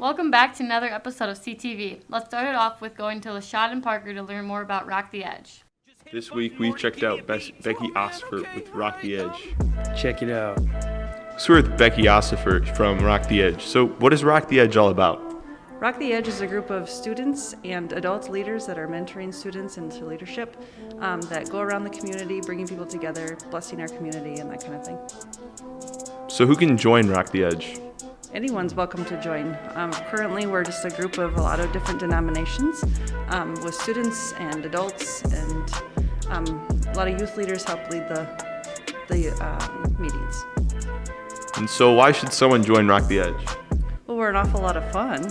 Welcome back to another episode of CTV. Let's start it off with going to LaShawn and Parker to learn more about Rock the Edge. This week we checked out Becky Ossifer with Rock the Edge. Check it out. So we're with Becky Ossifer from Rock the Edge. So what is Rock the Edge all about? Rock the Edge is a group of students and adult leaders that are mentoring students into leadership that go around the community, bringing people together, blessing our community, and that kind of thing. So who can join Rock the Edge? Anyone's welcome to join. Currently, we're just a group of a lot of different denominations with students and adults, and a lot of youth leaders help lead the meetings. And so why should someone join Rock the Edge? Well, we're an awful lot of fun.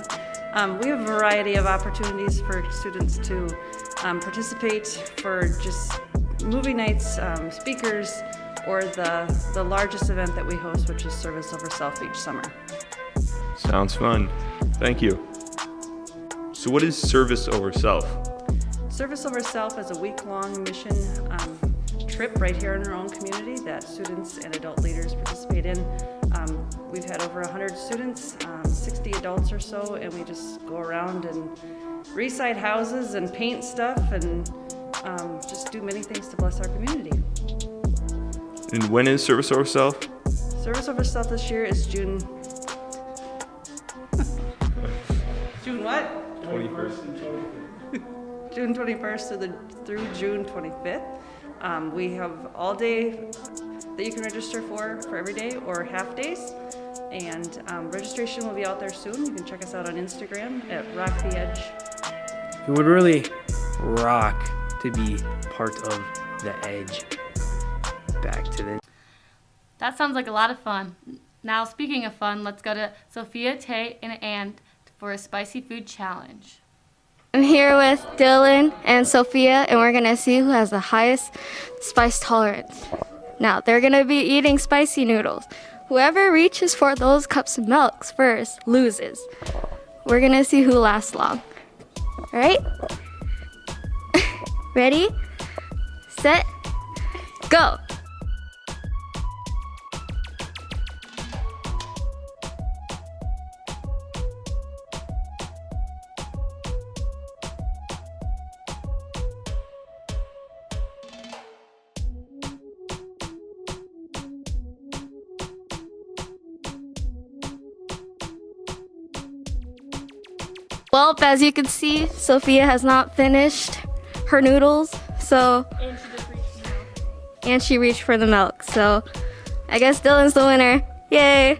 We have a variety of opportunities for students to participate for just movie nights, speakers, or the largest event that we host, which is Service Over Self each summer. Sounds fun. Thank you. So what is Service Over Self? Service Over Self is a week-long mission trip right here in our own community that students and adult leaders participate in. We've had over 100 students, 60 adults or so, and we just go around and reside houses and paint stuff and just do many things to bless our community. And when is Service Over Self? Service Over Self this year is June what? 21st and 25th. June 21st through June 25th. We have all day that you can register for every day or half days. And registration will be out there soon. You can check us out on Instagram at Rock the Edge. It would really rock to be part of the Edge. Back to the... That sounds like a lot of fun. Now, speaking of fun, let's go to Sophia, Tay, and Ann for a spicy food challenge. I'm here with Dylan and Sophia, and we're going to see who has the highest spice tolerance. Now, they're going to be eating spicy noodles. Whoever reaches for those cups of milk first loses. We're going to see who lasts long. All right? Ready, set, go. Well, as you can see, Sophia has not finished her noodles, so and she reached for the milk. So I guess Dylan's the winner. Yay!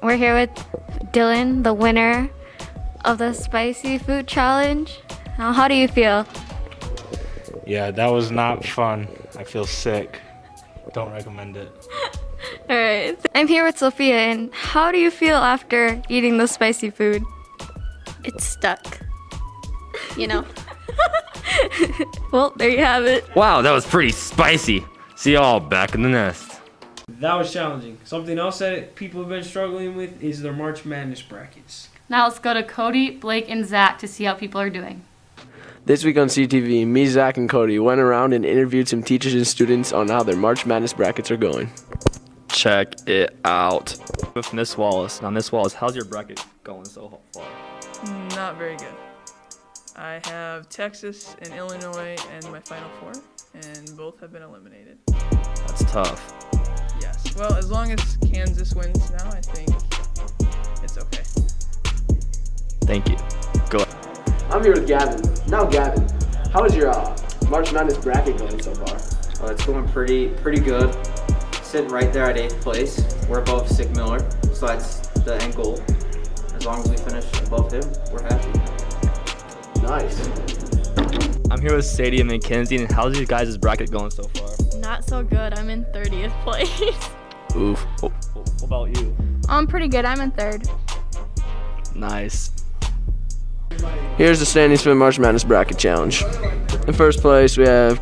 We're here with Dylan, the winner of the spicy food challenge. Now, how do you feel? Yeah, that was not fun. I feel sick. Don't recommend it. All right. I'm here with Sophia, and how do you feel after eating the spicy food? It's stuck, you know. Well, there you have it. Wow, that was pretty spicy. See y'all back in the nest. That was challenging. Something else that people have been struggling with is their March Madness brackets. Now let's go to Cody, Blake, and Zach to see how people are doing. This week on CTV, me, Zach, and Cody went around and interviewed some teachers and students on how their March Madness brackets are going. Check it out. With Miss Wallace. Now, Miss Wallace, how's your bracket going so far? Not very good. I have Texas and Illinois in my Final Four, and both have been eliminated. That's tough. Yes. Well, as long as Kansas wins now, I think it's okay. Thank you. Go. I'm here with Gavin. Now, Gavin, how is your March Madness bracket going so far? Well, it's going pretty good. Sitting right there at 8th place. We're above Sick Miller, so that's the end goal. As long as we finish above him, we're happy. Nice. I'm here with Sadie and Mackenzie, and how's your guys' bracket going so far? Not so good. I'm in 30th place. Oof. What about you? I'm pretty good. I'm in 3rd. Nice. Here's the standings for the March Madness bracket challenge. In first place, we have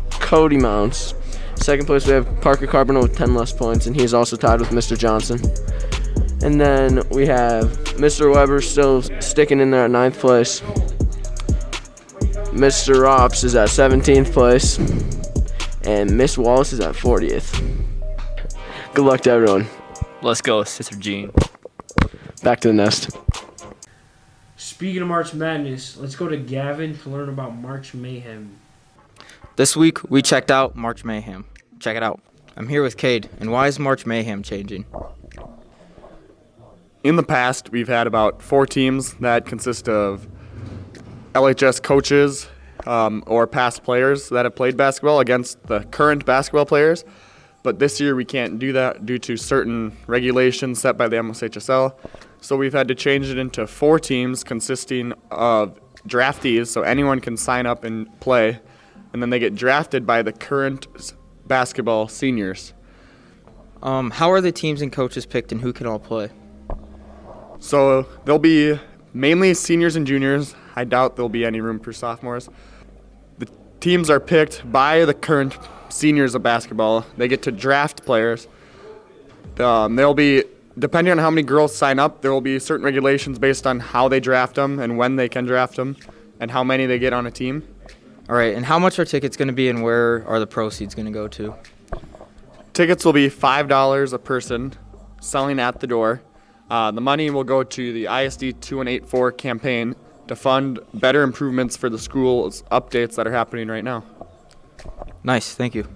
Cody Mounts. Second place, we have Parker Carbonell with 10 less points, and he's also tied with Mr. Johnson. And then we have Mr. Weber still sticking in there at 9th place. Mr. Rops is at 17th place. And Miss Wallace is at 40th. Good luck to everyone. Let's go, Sister Jean. Back to the nest. Speaking of March Madness, let's go to Gavin to learn about March Mayhem. This week, we checked out March Mayhem. Check it out. I'm here with Cade, and why is March Mayhem changing? In the past, we've had about 4 teams that consist of LHS coaches or past players that have played basketball against the current basketball players. But this year we can't do that due to certain regulations set by the MSHSL. So we've had to change it into 4 teams consisting of draftees, so anyone can sign up and play, and then they get drafted by the current basketball seniors. How are the teams and coaches picked, and who can all play? So there'll be mainly seniors and juniors. I doubt there'll be any room for sophomores. The teams are picked by the current seniors of basketball. They get to draft players. There'll be, depending on how many girls sign up, there will be certain regulations based on how they draft them and when they can draft them and how many they get on a team. All right, and how much are tickets going to be, and where are the proceeds going to go to? Tickets will be $5 a person, selling at the door. The money will go to the ISD 2184 campaign to fund better improvements for the school's updates that are happening right now. Nice, thank you.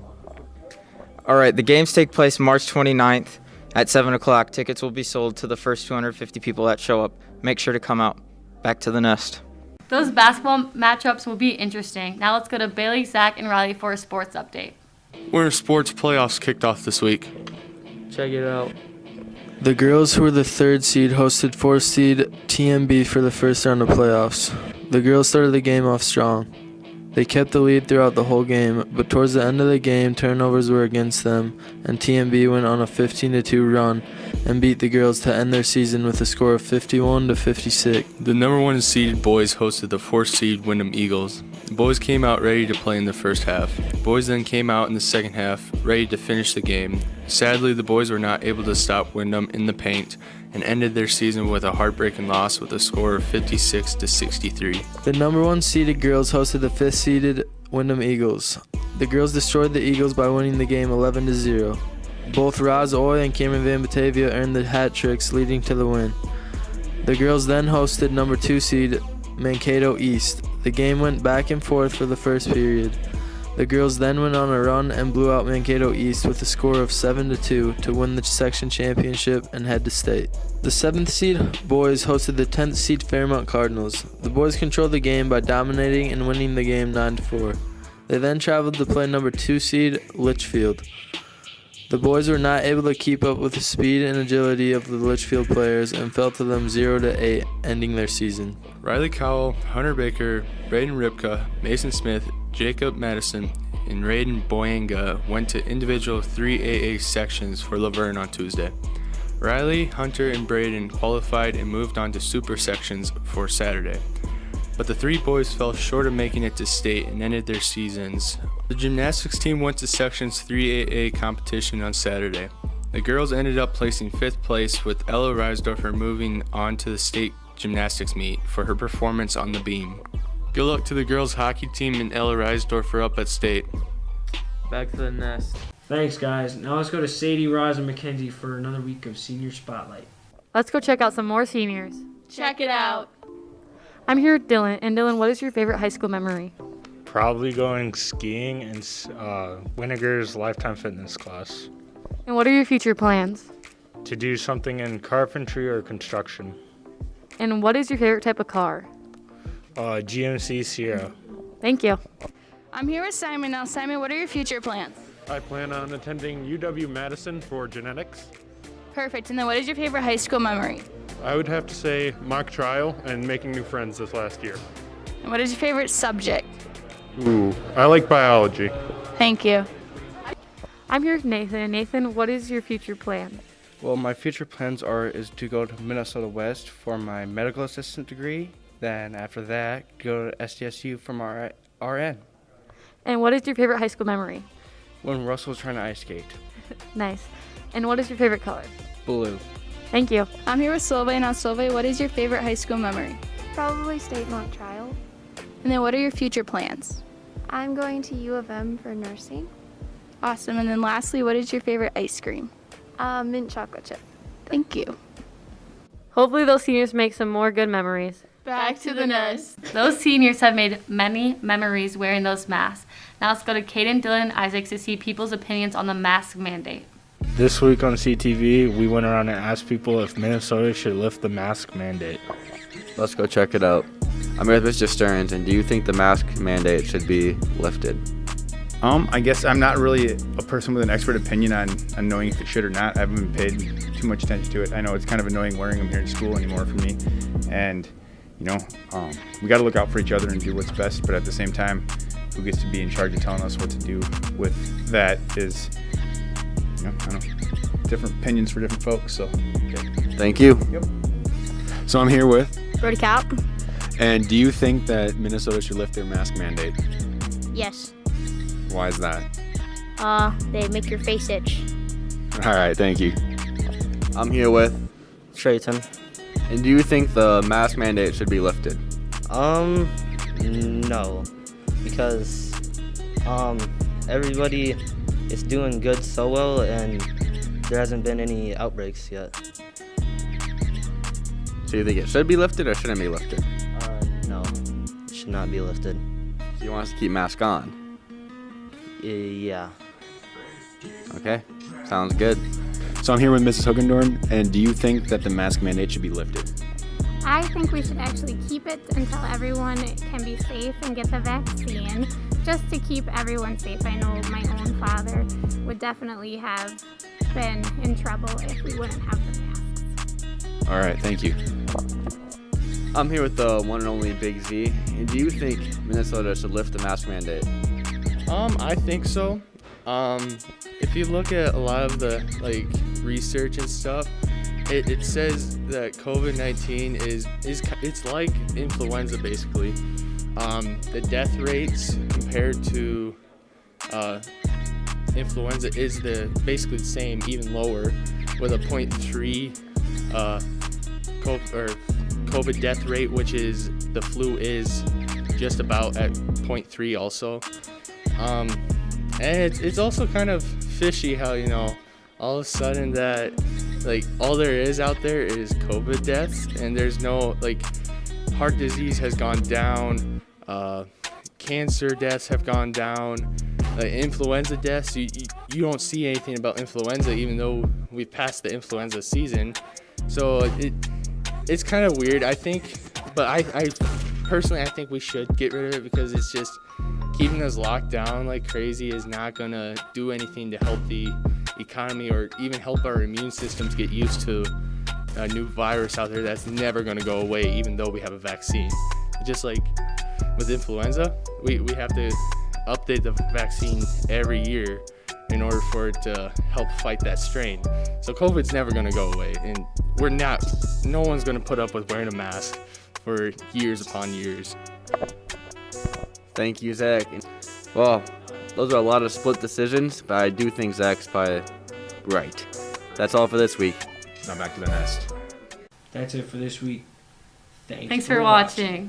All right, the games take place March 29th at 7 o'clock. Tickets will be sold to the first 250 people that show up. Make sure to come out. Back to the nest. Those basketball matchups will be interesting. Now let's go to Bailey, Zach, and Riley for a sports update. Winter sports playoffs kicked off this week. Check it out. The girls, who were the 3rd seed, hosted 4th seed TMB for the first round of playoffs. The girls started the game off strong. They kept the lead throughout the whole game, but towards the end of the game, turnovers were against them, and TMB went on a 15-2 run and beat the girls to end their season with a score of 51-56. The number 1 seeded boys hosted the 4th seed Wyndham Eagles. The boys came out ready to play in the first half. The boys then came out in the second half, ready to finish the game. Sadly, the boys were not able to stop Wyndham in the paint and ended their season with a heartbreaking loss with a score of 56-63. The number 1 seeded girls hosted the 5th seeded Wyndham Eagles. The girls destroyed the Eagles by winning the game 11-0. Both Roz Oy and Cameron Van Batavia earned the hat tricks, leading to the win. The girls then hosted number 2 seed Mankato East. The game went back and forth for the first period. The girls then went on a run and blew out Mankato East with a score of 7-2 to win the section championship and head to state. The 7th seed boys hosted the 10th seed Fairmont Cardinals. The boys controlled the game by dominating and winning the game 9-4. They then traveled to play number 2 seed Litchfield. The boys were not able to keep up with the speed and agility of the Litchfield players and fell to them 0-8, ending their season. Riley Cowell, Hunter Baker, Braden Ripka, Mason Smith, Jacob Madison, and Raiden Boyanga went to individual 3AA sections for Laverne on Tuesday. Riley, Hunter, and Braden qualified and moved on to super sections for Saturday. But the 3 boys fell short of making it to state and ended their seasons. The gymnastics team went to sections 3AA competition on Saturday. The girls ended up placing 5th place, with Ella Reisdorfer moving on to the state gymnastics meet for her performance on the beam. Good luck to the girls hockey team and Ella Reisdorfer up at state. Back to the nest. Thanks, guys. Now let's go to Sadie, Roz, and Mackenzie for another week of Senior Spotlight. Let's go check out some more seniors. Check it out. I'm here with Dylan. And Dylan, what is your favorite high school memory? Probably going skiing in Winnegar's Lifetime Fitness class. And what are your future plans? To do something in carpentry or construction. And what is your favorite type of car? GMC Sierra. Thank you. I'm here with Simon. Now, Simon, what are your future plans? I plan on attending UW-Madison for genetics. Perfect. And then what is your favorite high school memory? I would have to say mock trial and making new friends this last year. And what is your favorite subject? Ooh, I like biology. Thank you. I'm here with Nathan. Nathan, what is your future plan? Well, my future plans is to go to Minnesota West for my medical assistant degree. Then after that, go to SDSU for my RN. And what is your favorite high school memory? When Russell was trying to ice skate. Nice. And what is your favorite color? Blue. Thank you. I'm here with Solveig. Now, Solveig, what is your favorite high school memory? Probably state mock trial. And then what are your future plans? I'm going to U of M for nursing. Awesome. And then lastly, what is your favorite ice cream? Mint chocolate chip. Thank you. Hopefully those seniors make some more good memories. Back to the nest. Those seniors have made many memories wearing those masks. Now let's go to Caden, Dylan, and Isaac to see people's opinions on the mask mandate. This week on CTV, we went around and asked people if Minnesota should lift the mask mandate. Let's go check it out. I'm here with Mr. Stearns, and do you think the mask mandate should be lifted? I guess I'm not really a person with an expert opinion on knowing if it should or not. I haven't been paid too much attention to it. I know it's kind of annoying wearing them here in school anymore for me. And, you know, we got to look out for each other and do what's best. But at the same time, who gets to be in charge of telling us what to do with that is, you know, I don't know, different opinions for different folks. So, okay. Thank you. Yep. So I'm here with. Brody Cap. And do you think that Minnesota should lift their mask mandate? Yes. Why is that? They make your face itch. All right, thank you. I'm here with Trayton. And do you think the mask mandate should be lifted? No, because everybody is doing good so well, and there hasn't been any outbreaks yet. So you think it should be lifted or shouldn't be lifted? No, it should not be lifted. So you want us to keep mask on? Yeah. Okay, sounds good. So I'm here with Mrs. Hoogendorn, and do you think that the mask mandate should be lifted? I think we should actually keep it until everyone can be safe and get the vaccine, just to keep everyone safe. I know my own father would definitely have been in trouble if we wouldn't have the masks. All right, thank you. I'm here with the one and only Big Z, and do you think Minnesota should lift the mask mandate? I think so. If you look at a lot of the research and stuff, it says that COVID-19 it's like influenza basically. The death rates compared to influenza is basically the same, even lower, with a 0.3 COVID death rate, which is the flu is just about at 0.3 also. And it's also kind of fishy how, you know, all of a sudden that all there is out there is COVID deaths, and there's no heart disease has gone down, cancer deaths have gone down, influenza deaths, you don't see anything about influenza even though we've passed the influenza season. So it's kind of weird, I think, but I personally I think we should get rid of it because it's just keeping us locked down like crazy is not gonna do anything to help the economy or even help our immune systems get used to a new virus out there that's never gonna go away even though we have a vaccine. Just like with influenza, we have to update the vaccine every year in order for it to help fight that strain. So COVID's never gonna go away, and no one's gonna put up with wearing a mask for years upon years. Thank you, Zach. Well, those are a lot of split decisions, but I do think Zach's probably right. That's all for this week. Now back to the nest. That's it for this week. Thanks for watching.